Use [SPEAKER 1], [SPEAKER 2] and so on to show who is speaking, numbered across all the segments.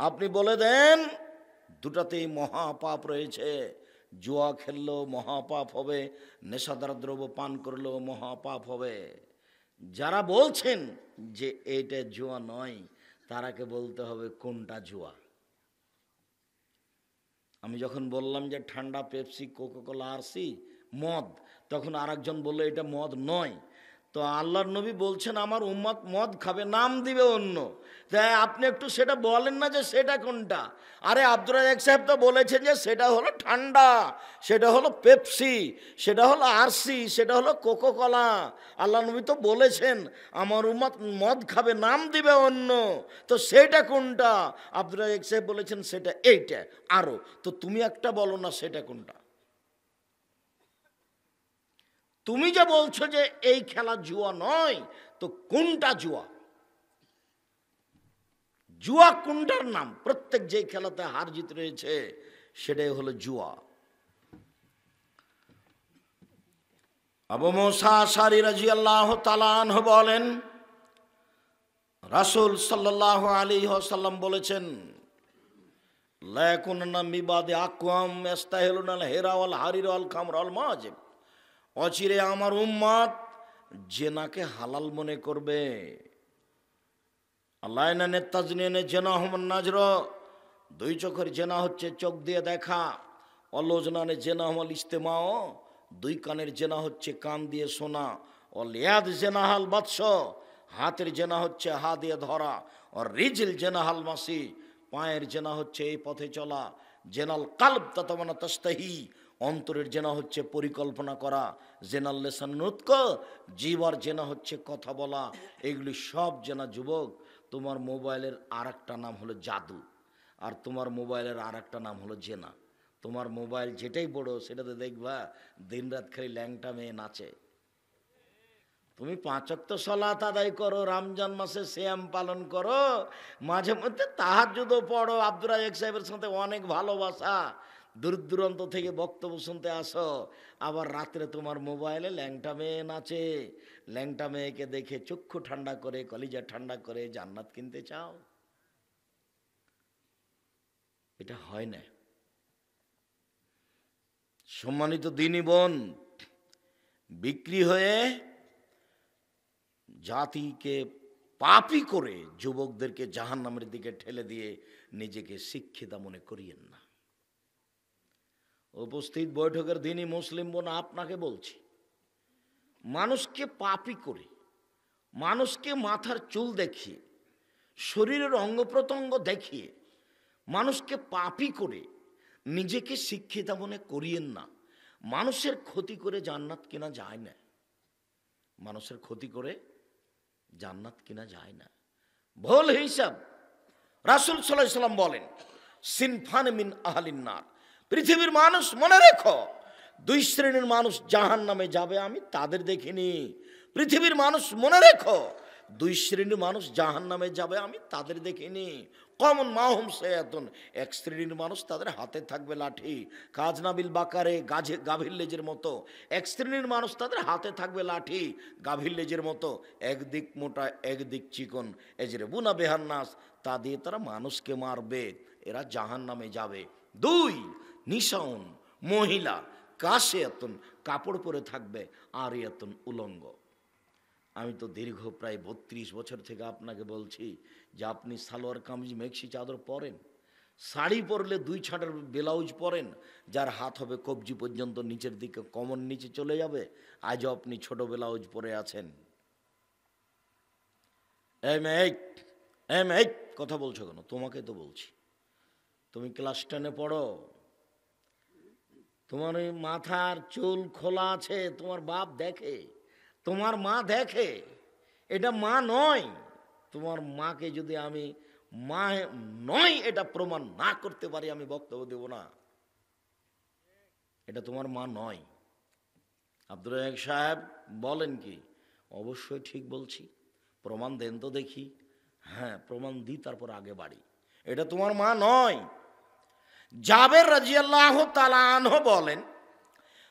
[SPEAKER 1] আপনি বলে দেন দুটাতেই মহাপাপ রয়েছে। জুয়া খেললেও মহাপাপ হবে, নেশাদার দ্রব্য পান করলেও মহাপাপ হবে। যারা বলছেন যে এইটা জুয়া নয়, তারাকে বলতে হবে কোনটা জুয়া। আমি যখন বললাম যে ঠান্ডা, পেপসি, কোকাকোলা, আরসি মদ, তখন আরেকজন বললো এটা মদ নয়। তো আল্লাহর নবী বলছেন আমার উম্মত মদ খাবে, নাম দিবে অন্য। তাই আপনি একটু সেটা বলেন না যে সেটা কোনটা। আরে আব্দুর রাজ্জাক সাহেব তো বলেছেন যে সেটা হলো ঠান্ডা, সেটা হলো পেপসি, সেটা হলো আরসি, সেটা হলো কোকাকোলা। আল্লাহ নবী তো বলেছেন আমার উম্মত মদ খাবে, নাম দিবে অন্য। তো সেটা কোনটা? আব্দুর রাজ্জাক সাহেব বলেছেন সেটা এইটা। আরো তো তুমি একটা বলো না সেটা কোনটা। তুমি যে বলছো যে এই খেলা জুয়া নয়, তো কোনটা জুয়া? জুয়া কোনটার নাম? প্রত্যেক যে খেলাতে হার জিত রয়েছে সেটাই হলো জুয়া। আবু মুসা আশআরী রাদিয়াল্লাহু তাআলা আনহু বলেন রাসূল সাল্লাল্লাহু আলাইহি ওয়াসাল্লাম বলেছেন লা ইয়াকুনান্না মিবাদি আকওয়াম ইস্তাহিলুনাল হিরা ওয়াল হারির ওয়াল খামর ওয়াল মাজিব। অচিরে আমার উম্মত জেনাকে হালাল মনে করবে। আল্লাহ তাজনিনে জেনা হুমান নাজর, দুই চোখের জেনা হচ্ছে চোখ দিয়ে দেখা। অলোজনানে জেনা হল ইস্তেমাও, দুই কানের জেনা হচ্ছে কান দিয়ে শোনা। অলিয়াদ জেনা হাল বাদশ, হাতের জেনা হচ্ছে হাত দিয়ে ধরা। ও রিজিল জেনা হাল মাসি, পায়ের জেনা হচ্ছে এই পথে চলা। জেনাল কালব তাতামানা তাস্তাহি, অন্তরের জেনা হচ্ছে পরিকল্পনা করা। জেনাল লেসান নুতক, জিবার জেনা হচ্ছে কথা বলা। এগুলি সব জেনা। যুবক, তোমার মোবাইলের আর একটা নাম হলো জাদু, আর তোমার মোবাইলের আর একটা নাম হলো জেনা। তোমার মোবাইল যেটাই বড় সেটাতে দেখবা দিন রাত খালি ল্যাংটা মেয়ে নাচে। তুমি 5 ওয়াক্ত সালাত আদায় করো, রমজান মাসে সিয়াম পালন করো, মাঝে মধ্যে তাহাজ্জুদও পড়ো, আব্দুর রাজ্জাক সাহেবের সাথে অনেক ভালোবাসা, দূর দূরান্ত থেকে বক্তব্য শুনতে আসো, আবার রাত্রে তোমার মোবাইলে ল্যাংটা মেয়ে নাচে। ল্যাংটা মেয়েকে দেখে চক্ষু ঠান্ডা করে, কলিজা ঠান্ডা করে জান্নাত কিনতে চাও? এটা হয় না। সম্মানিত দিনী বোন, বিক্রি হয়ে জাতিকে পাপী করে যুবকদেরকে জাহান্নামের দিকে ঠেলে দিয়ে নিজেকে শিক্ষিতা মনে করিয়েন না। উপস্থিত বৈঠকের দিনই মুসলিম বোন আপনাকে বলছি, মানুষকে পাপী করে, মানুষকে মাথার চুল দেখিয়ে, শরীরের অঙ্গ প্রত্যঙ্গ দেখিয়ে, মানুষকে পাপী করে নিজেকে শিক্ষিতা মনে করিয়েন না। মানুষের ক্ষতি করে জান্নাত কেনা যায় না। মানুষের ক্ষতি করে জান্নাত কিনা যায় না। ভুল হিসাব। রাসূল সাল্লাল্লাহু আলাইহি ওয়াসাল্লাম বলেন সিনফান মিন আহলিন নার, পৃথিবীর মানুষ মনে রেখো 2 শ্রেণীর মানুষ জাহান্নামে যাবে, আমি তাদের দেখিনি। পৃথিবীর মানুষ মনে রেখো 2 শ্রেণীর মানুষ জাহান্নামে যাবে, আমি তাদের দেখিনি। কমন মাহুম সায়াতুন, 1 শ্রেণীর মানুষ তাদের হাতে থাকবে লাঠি, কাজনাবিল বাকারে গাভীর লেজের মতো। 1 শ্রেণীর মানুষ তাদের হাতে থাকবে লাঠি, গাভীর লেজের মতো, একদিক মোটা একদিক চিকন। এজরেবুনা বেহান্নাস, তা দিয়ে তারা মানুষকে মারবে, এরা জাহান্নামে যাবে। 2 নিশাউন, মহিলা, কাশিয়াতুন, কাপড় পরে থাকবে, আরিয়াতুন, উলঙ্গ। আমি তো দীর্ঘ প্রায় 32 বছর থেকে আপনাকে বলছি যে আপনি সালোয়ার কামিজ মেক্সি চাদর পরেন, শাড়ি পরলে 2 ছাঁটের ব্লাউজ পরেন, যার হাত হবে কবজি পর্যন্ত, নিচের দিকে কমর নিচে চলে যাবে। আজও আপনি ছোট ব্লাউজ পরে আছেন। কথা বলছো কেন? তোমাকে তো বলছি, তুমি ক্লাস 10-এ পড়ো, তোমার ওই মাথার চুল খোলা আছে, তোমার বাপ দেখে, তোমার মা দেখে, এটা মা নয়। তোমার মাকে যদি আমি মা নয় এটা প্রমাণ না করতে পারি, আমি বক্তব্য দেব না। এটা তোমার মা নয়। আব্দুর রাজ্জাক সাহেব বলেন কি? অবশ্যই ঠিক বলছি, প্রমাণ দেন তো দেখি। হ্যাঁ, প্রমাণ দিই, তারপর আগে বাড়ি। এটা তোমার মা নয়। জাবের রাদিয়াল্লাহু তাআলা আনহু বলেন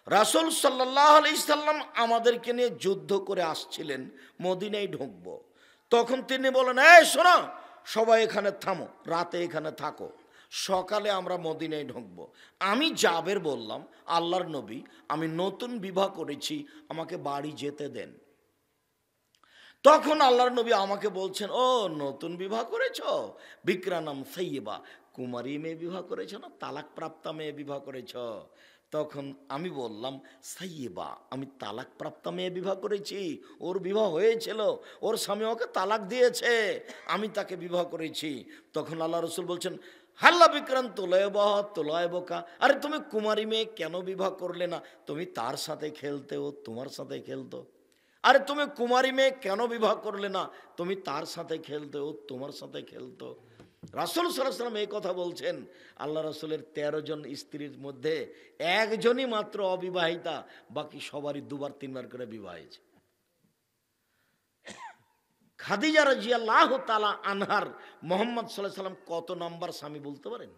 [SPEAKER 1] রাসূল সাল্লাল্লাহু আলাইহি সাল্লাম আমাদেরকে নিয়ে যুদ্ধ করে আসছিলেন, মদিনায় ঢুকবো। তখন তিনি বলেন, এই শোনো, সবাই এখানে থামো, রাতে এখানে থাকো, সকালে আমরা মদিনায় ঢুকবো। আমি জাবের বললাম, আল্লাহর নবী, আমি নতুন বিবাহ করেছি, আমাকে বাড়ি যেতে দেন। তখন আল্লাহর নবী আমাকে বলছেন, ও নতুন বিবাহ করেছ, বিক্রানাম সাইয়্যিবা, কুমারী মেয়ে বিবাহ করেছ না তালাক প্রাপ্তা মেয়ে বিবাহ করেছ? তখন আমি বললাম, সাইয়্যিবা, আমি তালাক প্রাপ্তা মেয়ে বিবাহ করেছি। ওর বিবাহ হয়েছিল, ওর স্বামী ওকে তালাক দিয়েছে, আমি তাকে বিবাহ করেছি। তখন আল্লাহ রসুল বলছেন, হাল্লা বিক্রান্ত তোলয় বোকা, আরে তুমি কুমারী মেয়ে কেন বিবাহ করলে না? তুমি তার সাথে খেলতে, ও তোমার সাথে খেলতো। আরে তুমি কুমারী মেয়ে কেন বিবাহ করলে না? তুমি তার সাথে খেলতে, ও তোমার সাথে খেলতো। রাসূল সাল্লাল্লাহু আলাইহি ওয়াসাল্লাম এই কথা বলছেন। আল্লাহ রাসূলের 13 জন স্ত্রীর মধ্যে একজনই মাত্র অবিবাহিতা, বাকি সবারই দুবার তিনবার করে বিবাহ হয়েছে। খাদিজা রাদিয়াল্লাহু তাআলা আনহার মুহাম্মদ সাল্লাল্লাহু আলাইহি ওয়াসাল্লাম কত নাম্বার স্বামী বলতে পারেন?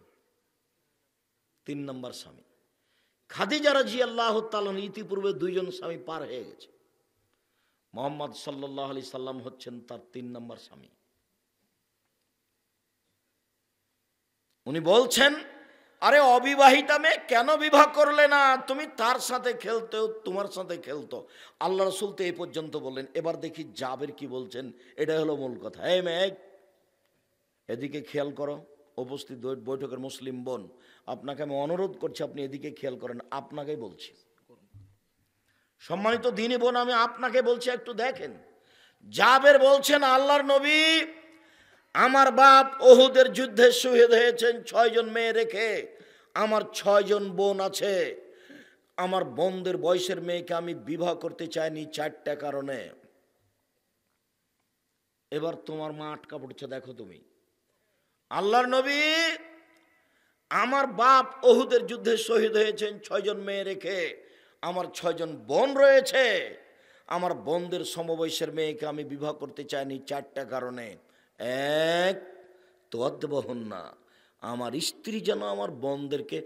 [SPEAKER 1] 3 নাম্বার স্বামী। খাদিজা রাদিয়াল্লাহু তাআলা ইতিপূর্বে 2 জন স্বামী পার হয়ে গেছে, মুহাম্মদ সাল্লাল্লাহু আলাইহি সাল্লাম হচ্ছেন তার 3 নম্বর স্বামী। উনি বলছেন, আরে অবিবাহিতা মেয়ে কেন বিবাহ করলে না? তুমি তার সাথে খেলতে, তোমার সাথে খেলতো। আল্লাহ রাসূল তো এই পর্যন্ত বললেন। এবার দেখি জাবের কি বলছেন, এটা হলো মূল কথা। এই মেয়ে, এদিকে খেয়াল করো, উপস্থিত বৈঠকের মুসলিম বোন, আপনাকে আমি অনুরোধ করছি, আপনি এদিকে খেয়াল করেন, আপনাকেই বলছি। সম্মানিত দ্বীনি বোন, আমি আপনাকে বলছি, একটু দেখেন। জাবের বলছেন, আল্লাহর নবী, আমার বাপ ওহুদের যুদ্ধে শহীদ হয়েছেন 6 জন মেয়ে রেখে, আমার 6 জন বোন আছে। আমার বোনদের বয়সের মেয়েকে আমি বিবাহ করতে চাইনি 4টা কারণে। এবার তোমার মা আটকা পড়ছে, দেখো তুমি। আল্লাহর নবী, আমার বাপ ওহুদের যুদ্ধে শহীদ হয়েছেন 6 জন মেয়ে রেখে, আমার 6 জন বোন রয়েছে। আমার বোনদের সমবয়সের মেয়েকে আমি বিবাহ করতে চাইনি 4টা কারণে। 1, তোয়াদ্দবহন না, আমার স্ত্রী যেন আমার বোনদেরকে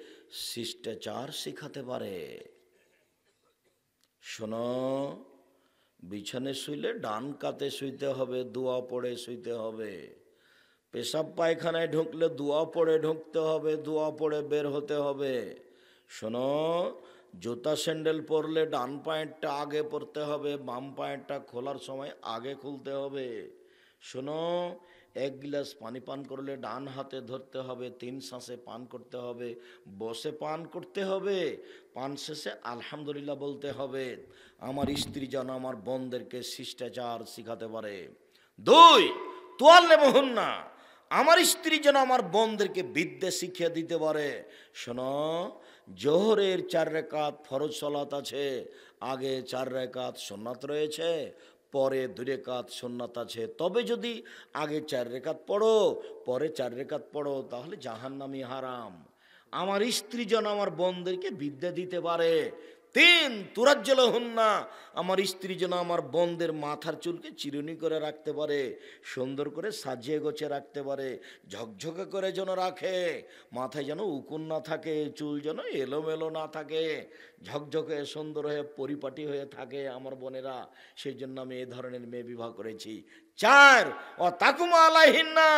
[SPEAKER 1] শিষ্টাচার শেখাতে পারে। শোনো, বিছানে শুইলে ডান কাতে শুইতে হবে, দোয়া পড়ে শুইতে হবে। পেশাব পায়খানায় ঢুকলে দোয়া পড়ে ঢুকতে হবে, দোয়া পড়ে বের হতে হবে। শোনো, জুতা স্যান্ডেল পরলে ডান পায়েরটা আগে পরতে হবে, বাম পায়েরটা খোলার সময় আগে খুলতে হবে। শোনো, 1 গ্লাস পানি পান করলে ডান হাতে ধরতে হবে, 3 শ্বাসে পান করতে হবে, বসে পান করতে হবে, পান শেষে আলহামদুলিল্লাহ বলতে হবে। আমার স্ত্রী যেন আমার বোনদেরকে শিষ্টাচার শিখাতে পারে। 2, তোয়াল্লে মোহন না, আমার স্ত্রী যেন আমার বোনদেরকে বিদ্যা শিখিয়ে দিতে পারে। শোনো, জোহরের 4 রাকাত ফরজ সালাত আছে, আগে 4 রাকাত সুন্নাত রয়েছে, পরে 2 রাকাত সুন্নাত আছে। তবে যদি আগে 4 রাকাত পড়ো, পরে 4 রাকাত পড়ো, তাহলে জাহান্নামী হারাম। আমার স্ত্রী যেন আমার বোনদেরকে বিদ্যা দিতে পারে। 3, তুরাজ্জলহুন্না, আমার স্ত্রী যেন আমার বোনদের মাথার চুলকে চিরুনি করে রাখতে পারে, সুন্দর করে সাজিয়ে গোছিয়ে রাখতে পারে, ঝকঝকে করে যেন রাখে, মাথায় যেন উকুন না থাকে, চুল যেন এলোমেলো না থাকে, ঝকঝকে সুন্দর হয়ে পরিপাটি হয়ে থাকে আমার বোনেরা। সেই জন্য আমি এই ধরনের মেয়ে বিবাহ করেছি। 4, ও তাকুমা আলাইহিন্না,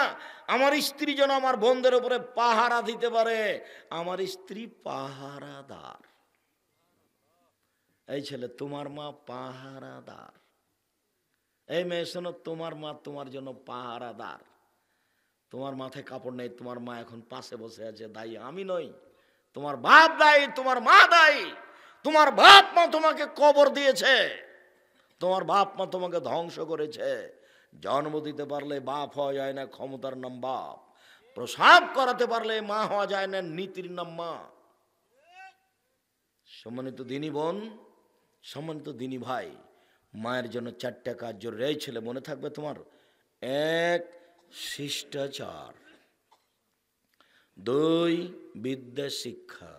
[SPEAKER 1] আমার স্ত্রী যেন আমার বোনদের উপরে পাহারা দিতে পারে। আমার স্ত্রী পাহারাদার। এই ছেলে, তোমার মা পাহারাদার। এই মেয়ে শোনো, তোমার মা তোমার জন্য পাহারাদার। তোমার মাথায় কাপড় নেই, তোমার মা এখন পাশে বসে আছে, দায়ী আমি নই, তোমার বাপ দায়ী, তোমার মা দায়ী। তোমার বাপ মা তোমাকে কবর দিয়েছে, তোমার বাপ মা তোমাকে ধ্বংস করেছে। জন্ম দিতে পারলে বাপ হওয়া যায় না, ক্ষমতার নাম বাপ। প্রসাব করাতে পারলে মা হওয়া যায় না, নীতির নাম মা। সম্মানিত দিনী বোন, সম্মানিত দিনী ভাই, মায়ের জন্য 4টা কাজ জরুরি। এই ছেলে, মনে থাকবে তোমার। 1, শিষ্টাচার। 2, বিদ্যা শিক্ষা।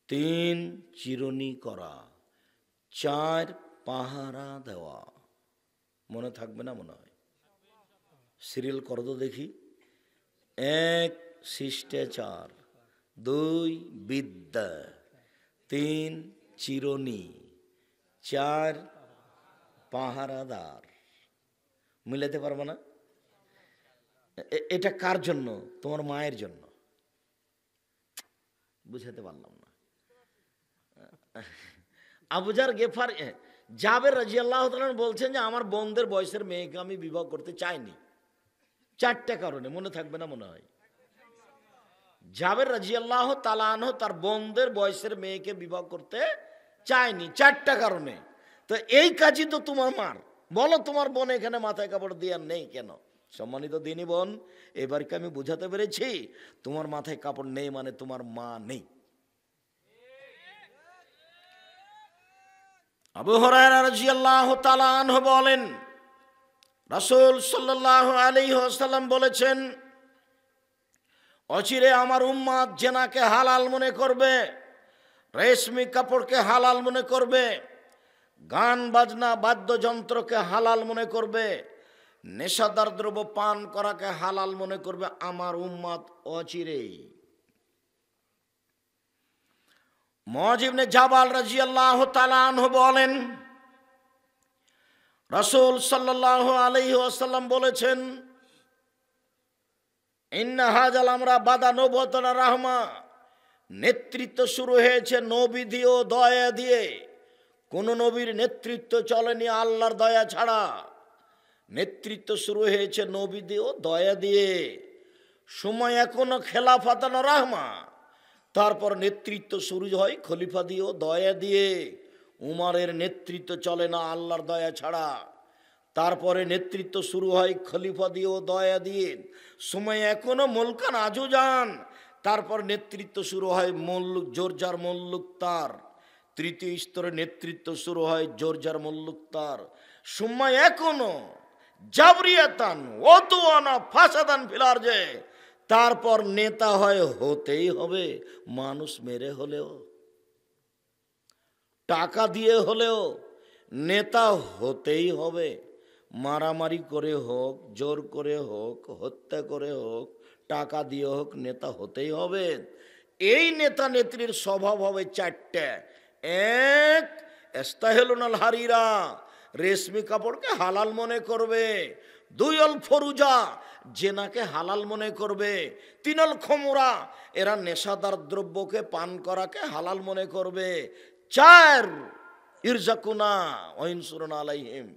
[SPEAKER 1] 3, চিরুনি করা। 4, পাহারা দেওয়া। মনে থাকবে না মনে হয়? সিরিয়াল করো তো দেখি। 1, শিষ্টাচার। 2, বিদ্যা। 3, চিরুনি। 4, পাহারাদার। মিলাতে পারবো না? এটা কার জন্য? তোমার মায়ের জন্য। বুঝাতে পারলাম না। আবু জার গেফার জাবের রাদিয়াল্লাহু তাআলা বলছেন যে আমার বোনদের বয়সের মেয়েকে আমি বিবাহ করতে চাইনি, 4টা কারণে। মনে থাকবে না মনে হয়? জাবের রাদিয়াল্লাহু তাআলা আনহু তার বোনদের বয়সের মেয়েকে বিবাহ করতে চায়নি 4টা কারণে। তো এই কাজই তো তোমার মার। বলো তোমার বোন এখানে মাথায় কাপড় দেওয়ার নেই কেন? সম্মানিত দিনী বোন, এবারকে আমি বুঝাতে পেরেছি তোমার মাথায় কাপড় নেই মানে তোমার মা নেই। আবু হুরায়রা রাদিয়াল্লাহু তাআলা আনহু বলেন, রাসূল সাল্লাল্লাহু আলাইহি ওয়াসাল্লাম বলেছেন, অচিরে আমার উম্মত জেনাকে হালাল মনে করবে, রেশমি কাপড়কে হালাল মনে করবে, গান বাজনা বাদ্যযন্ত্রকে হালাল মনে করবে, নেশাদার দ্রব্য পান করাকে হালাল মনে করবে আমার উম্মত অচিরেই। মুআয ইবনে জাবাল রাদিয়াল্লাহু তাআলা আনহু বলেন, রাসূল সাল্লাল্লাহু আলাইহি ওয়াসাল্লাম বলেছেন, ইন্না হাযাল আমরা বাদা নবুওয়াতান রাহমা, নেতৃত্ব শুরু হয়েছে নবী দিয়ে ও দয়া দিয়ে। কোন নবীর নেতৃত্ব চলেনি আল্লাহর দয়া ছাড়া। নেতৃত্ব শুরু হয়েছে নবী দিয়ে ও দয়া দিয়ে। সময় এখনো খেলাফাতান রাহমা, তারপর নেতৃত্ব শুরু হয় খলিফা দিয়ে ও দয়া দিয়ে। উমারের নেতৃত্ব চলে না আল্লাহর দয়া ছাড়া। তারপরে নেতৃত্ব শুরু হয় খলিফা দিয়ে ও দয়া দিয়ে। সময় এখনো মুলকান আজুজান, তারপর নেতৃত্ব শুরু হয় মল্লুক জোরজার মল্লুক তার। তৃতীয় স্তরে নেতৃত্ব শুরু হয় জোরজার মল্লুক তার। সময় এখনো জাবরিয়াতান ওয়াতুয়ানা ফাসাদান ফিল আরজে, তারপর নেতা হয় হতেই হবে, মানুষ মেরে হলেও, টাকা দিয়ে হলেও নেতা হতেই হবে। মারামারি করে হোক, জোর করে হোক, হত্যা করে হোক, টাকা দিয়ে হোক, নেতা হতেই হবে। এই নেতা নেত্রীর স্বভাব হবে 4টে। 1, ইস্তাহিলুনাল হারিরা, রেশমি কাপড়কে হালাল মনে করবে। 2, আল ফরুজা, জেনাকে হালাল মনে করবে। 3, আল খমরা, এরা নেশাদার দ্রব্যকে পান করাকে হালাল মনে করবে। 4, ইরজাকুনা ওয়াইনসুরুনা আলাইহিম,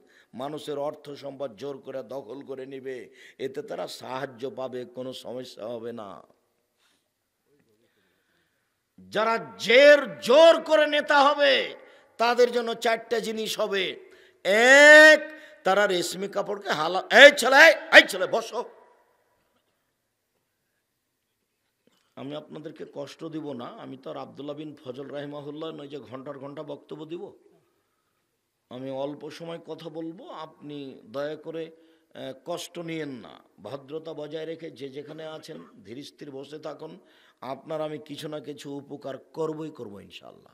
[SPEAKER 1] মানুষের অর্থ সম্পদ জোর করে দখল করে নিবে, এতে তারা সাহায্য পাবে, কোনো সমস্যা হবে না। যারা জোর করে নেতা হবে তাদের জন্য 4টে জিনিস হবে। 1, তারা রেশমি কাপড়কে হালাল, এই ছেলে বসো। আমি আপনাদেরকে কষ্ট দিব না, আমি তো আর আব্দুল্লাহ বিন ফজল রাহিমাহুল্লাহ নয় যে ঘন্টার ঘন্টা বক্তব্য দিব। আমি অল্প সময় কথা বলবো, আপনি দয়া করে কষ্ট নিয়েন না, ভদ্রতা বজায় রেখে যে যেখানে আছেন ধীর স্থির বসে থাকুন। আপনার আমি কিছু না কিছু উপকার করবই ইনশাআল্লাহ।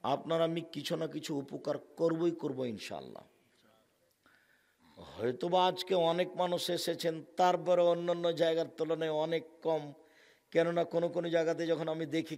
[SPEAKER 1] আপনার আমি কিছু না কিছু উপকার করবই ইনশাআল্লাহ। হয়তোবা আজকে অনেক মানুষ এসেছেন, তারপরে অন্যান্য জায়গার তুলনায় অনেক কম। কেননা কোনো জায়গাতে যখন আমি দেখি